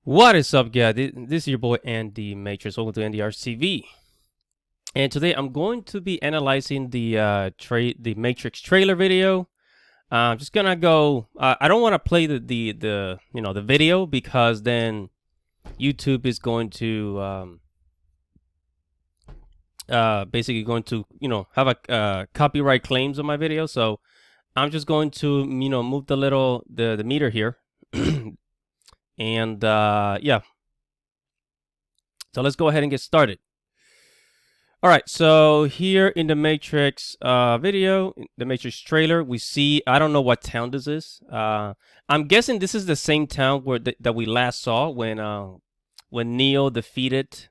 What is up, guys? This is your boy Andy Matrix. Welcome to NDR's TV. And today I'm going to be analyzing the Matrix trailer video. I'm just gonna go. I don't want to play the video because then YouTube is going to basically going to have a copyright claims on my video. So I'm just going to move the meter here. And yeah, so let's go ahead and get started. All right, so here in the Matrix video, the Matrix trailer, we see, I don't know what town this is. I'm guessing this is the same town that we last saw when Neo defeated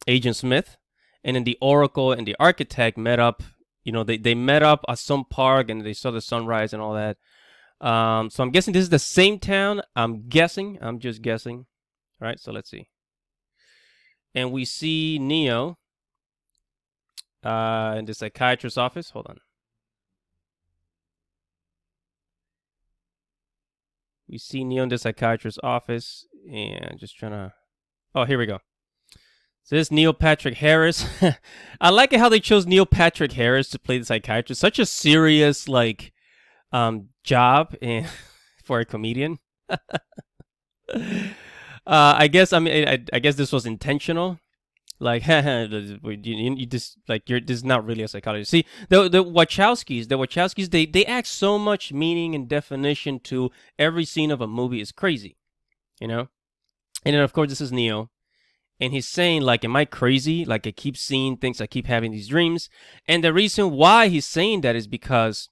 Agent Smith, and then the Oracle and the Architect met up. They met up at some park and they saw the sunrise and all that. So I'm guessing this is the same town. I'm just guessing. All right, so let's see. And we see Neo in the psychiatrist's office. Hold on. We see Neo in the psychiatrist's office, and just trying to... Oh, here we go. So this is Neil Patrick Harris. I like it how they chose Neil Patrick Harris to play the psychiatrist. Such a serious, job for a comedian. I guess this was intentional. Like, you just this is not really a psychologist. See, the Wachowskis, they add so much meaning and definition to every scene of a movie. Is crazy, And then of course this is Neo, and he's saying like, "Am I crazy? Like I keep seeing things, I keep having these dreams." And the reason why he's saying that is because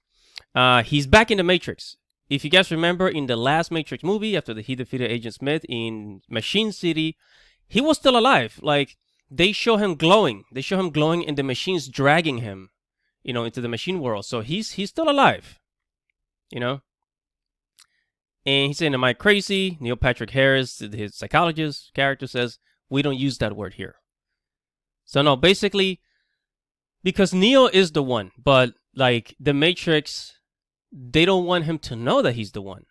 he's back in the Matrix. If you guys remember, in the last Matrix movie, after he defeated Agent Smith in Machine City, he was still alive. Like, they show him glowing. And the machines dragging him, into the machine world. So he's still alive, And he's saying, "Am I crazy?" Neil Patrick Harris, his psychologist character, says, "We don't use that word here." So no, basically, because Neo is the one, but like the Matrix, they don't want him to know that he's the one.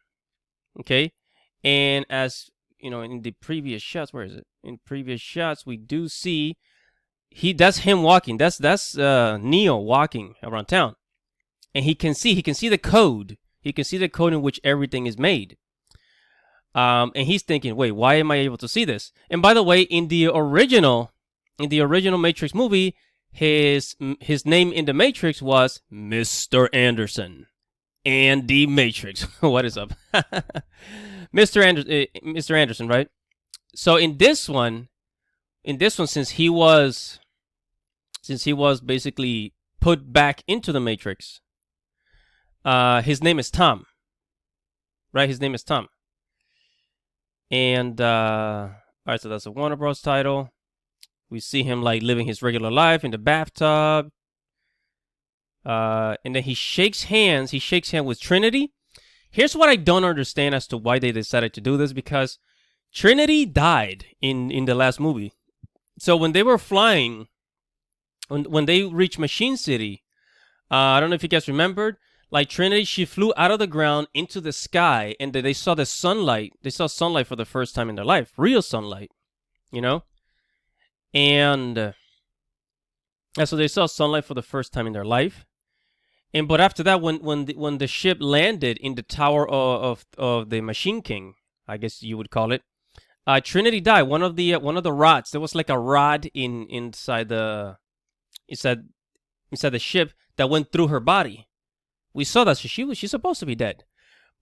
Okay? And as in the previous shots, where is it? In previous shots, we do see that's him walking. That's Neo walking around town. And he can see the code. He can see the code in which everything is made. And he's thinking, "Wait, why am I able to see this?" And by the way, in the original Matrix movie, his name in the Matrix was Mr. Anderson. Andy Matrix. What is up? Mr. Anderson, right? So in this one, since he was basically put back into the Matrix, his name is Tom. Right? His name is Tom. And all right, so that's a Warner Bros. Title. We see him like living his regular life in the bathtub. And then he shakes hands with Trinity. Here's what I don't understand as to why they decided to do this, because Trinity died in the last movie. So when they were flying, when they reached Machine City, I don't know if you guys remembered, like Trinity, she flew out of the ground into the sky, and they saw the sunlight. They saw sunlight for the first time in their life, real sunlight, And so they saw sunlight for the first time in their life. But after that, when the ship landed in the tower of the Machine King, I guess you would call it, Trinity died. One of the rods. There was like a rod inside the ship that went through her body. We saw that she's supposed to be dead,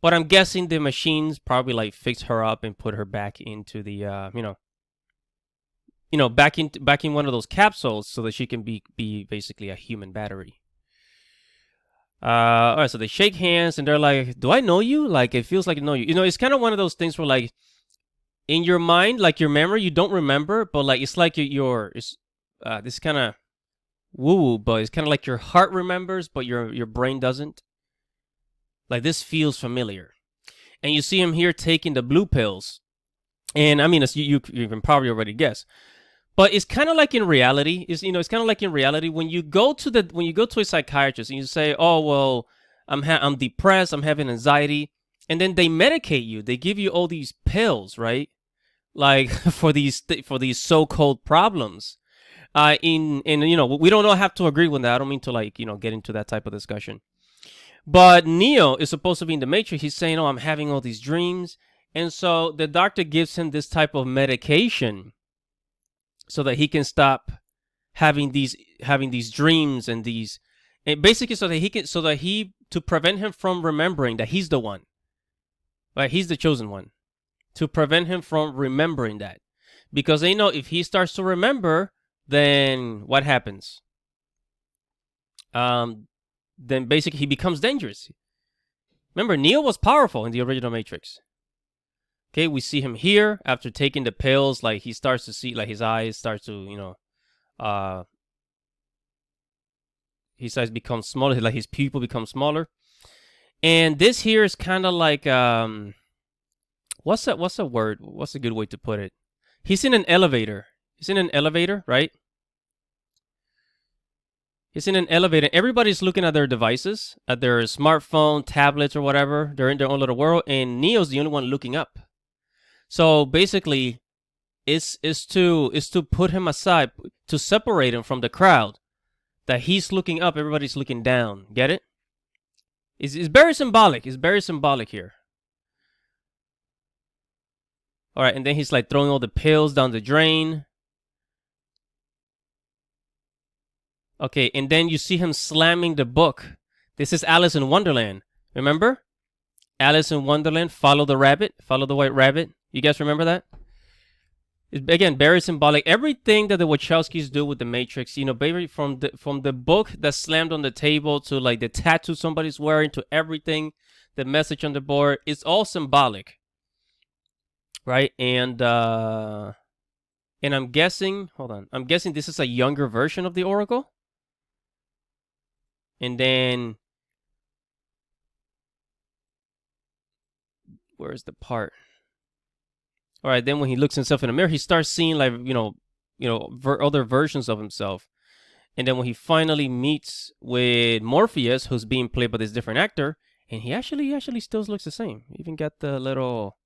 but I'm guessing the machines probably like fixed her up and put her back into the back in one of those capsules so that she can be basically a human battery. All right, so they shake hands and they're like, "Do I know you?" Like, it feels like I know you. It's kind of one of those things where, like, in your mind, like your memory, you don't remember, but like it's like this is kind of woo-woo, but it's kind of like your heart remembers, but your brain doesn't. Like, this feels familiar. And you see him here taking the blue pills, and I mean, you can probably already guess. But it's kind of like in reality. It's kind of like in reality when you go to a psychiatrist and you say, "Oh well, I'm depressed, I'm having anxiety," and then they medicate you. They give you all these pills, right? Like for these so-called problems. We don't all have to agree with that. I don't mean to get into that type of discussion. But Neo is supposed to be in the Matrix. He's saying, "Oh, I'm having all these dreams," and so the doctor gives him this type of medication so that he can stop having these dreams and basically to prevent him from remembering that he's the one, right? He's the chosen one, to prevent him from remembering that, because they know if he starts to remember, then what happens? Then basically he becomes dangerous. Remember, Neo was powerful in the original Matrix. Okay, we see him here after taking the pills. Like he starts to see, like his eyes start to, his size becomes smaller. Like his pupil becomes smaller. And this here is kind of like what's a word? What's a good way to put it? He's in an elevator. He's in an elevator, right? He's in an elevator. Everybody's looking at their devices, at their smartphone, tablets, or whatever. They're in their own little world, and Neo's the only one looking up. So basically, it's to put him aside, to separate him from the crowd. That he's looking up, everybody's looking down. Get it? It's very symbolic. It's very symbolic here. All right, and then he's like throwing all the pills down the drain. Okay, and then you see him slamming the book. This is Alice in Wonderland. Remember? Alice in Wonderland, follow the rabbit, follow the white rabbit. You guys remember that? It's, again, very symbolic. Everything that the Wachowskis do with the Matrix, baby, from the book that slammed on the table to like the tattoo somebody's wearing to everything, the message on the board, it's all symbolic, right? And I'm guessing, hold on, I'm guessing this is a younger version of the Oracle. And then, where's the part? All right, then when he looks himself in the mirror, he starts seeing like other versions of himself. And then when he finally meets with Morpheus, who's being played by this different actor, and he actually still looks the same. He even got the little,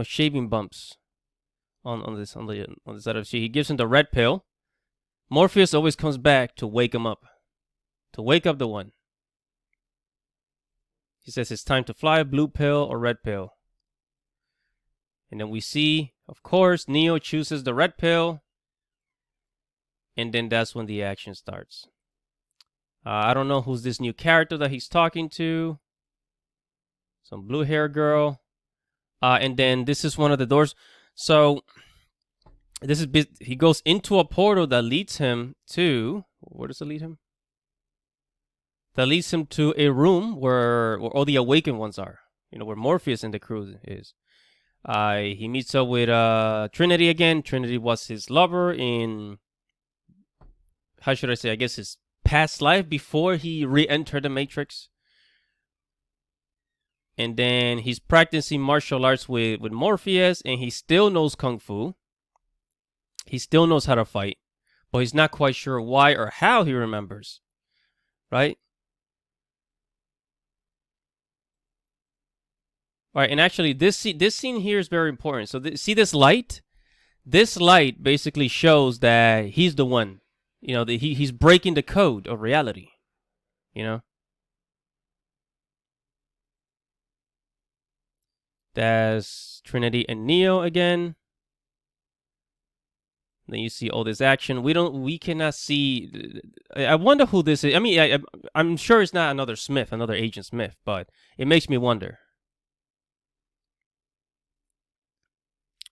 shaving bumps on the side of the sheet. He gives him the red pill. Morpheus always comes back to wake him up, to wake up the one. He says it's time to fly, blue pill or red pill. And then we see, of course, Neo chooses the red pill. And then that's when the action starts. I don't know who's this new character that he's talking to. Some blue hair girl. And then this is one of the doors. So he goes into a portal that leads him to, where does it lead him? That leads him to a room where all the awakened ones are. Where Morpheus and the crew is. He meets up with Trinity again. Trinity was his lover in, how should I say, I guess his past life before he re-entered the Matrix. And then he's practicing martial arts with Morpheus, and he still knows Kung Fu. He still knows how to fight, but he's not quite sure why or how he remembers, right? All right, and actually, this scene here is very important. So, see this light? This light basically shows that he's the one. That he's breaking the code of reality. That's Trinity and Neo again. Then you see all this action. We cannot see. I wonder who this is. I mean, I'm sure it's not another Smith, another Agent Smith, but it makes me wonder.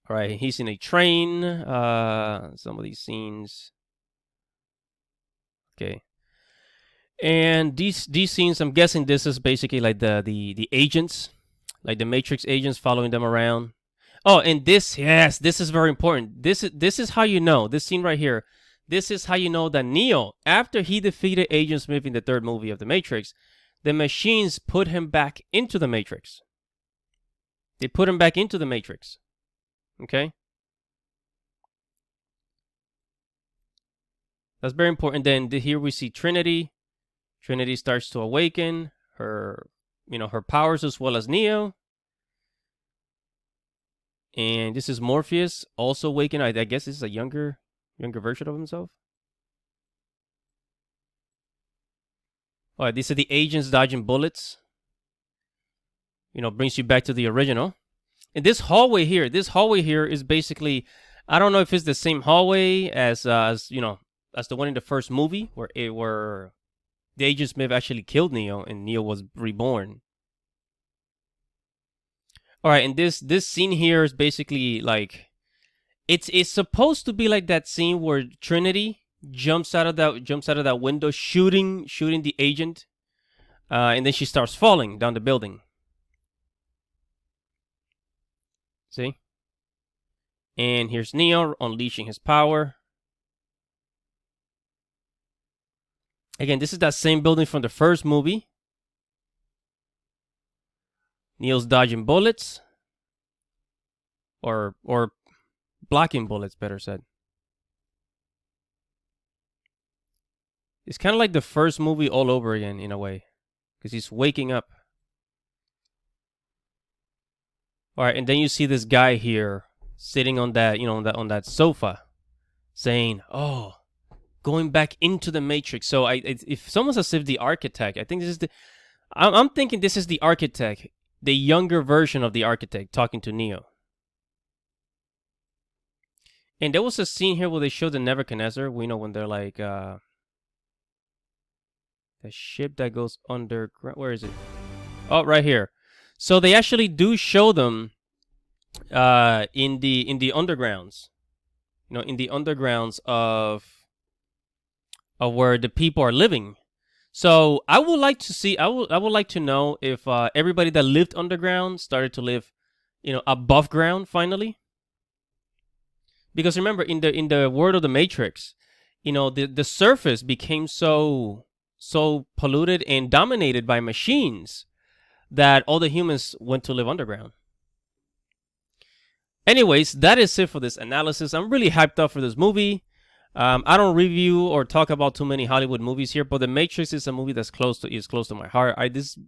All right, he's in a train. Some of these scenes. Okay. And these scenes, I'm guessing this is basically like the agents, like the Matrix agents following them around. Oh, and this is very important. This is how you know, this scene right here, this is how you know that Neo, after he defeated Agent Smith in the third movie of the Matrix, the machines put him back into the Matrix. They put him back into the Matrix. Okay? That's very important. Then here we see Trinity. Trinity starts to awaken her powers as well as Neo. And this is Morpheus also waking. I guess this is a younger version of himself. All right, these are the agents dodging bullets. You know, brings you back to the original. And this hallway here is basically, I don't know if it's the same hallway as you know, as the one in the first movie where the Agent Smith actually killed Neo and Neo was reborn. All right, and this scene here is basically like, it's supposed to be like that scene where Trinity jumps out of that window, shooting the agent, and then she starts falling down the building. See? And here's Neo unleashing his power. Again, this is that same building from the first movie. Neo's dodging bullets. Or blocking bullets, better said. It's kind of like the first movie all over again, in a way. Because he's waking up. Alright, and then you see this guy here sitting on that, you know, on that sofa, saying, "Oh, going back into the Matrix." So if someone says if the architect, I think this is I'm thinking this is the architect, the younger version of the architect talking to Neo. And there was a scene here where they showed the Nebuchadnezzar. We know when they're like, the ship that goes underground. Where is it? Oh, right here. So they actually do show them in the undergrounds. You know, in the undergrounds of where the people are living. So I would like to see. I would like to know if everybody that lived underground started to live, you know, above ground finally. Because remember, in the world of the Matrix, you know, the surface became so polluted and dominated by machines that all the humans went to live underground. Anyways, that is it for this analysis. I'm really hyped up for this movie. I don't review or talk about too many Hollywood movies here, but The Matrix is a movie that's close to my heart. This is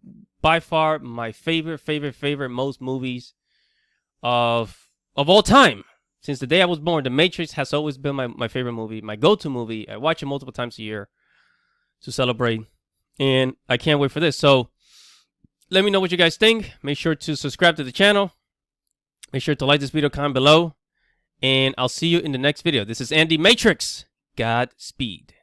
by far my favorite most movies of all time. Since the day I was born, The Matrix has always been my favorite movie, my go-to movie. I watch it multiple times a year to celebrate, and I can't wait for this. So let me know what you guys think. Make sure to subscribe to the channel. Make sure to like this video, comment below, and I'll see you in the next video. This is Andy Matrix. Godspeed.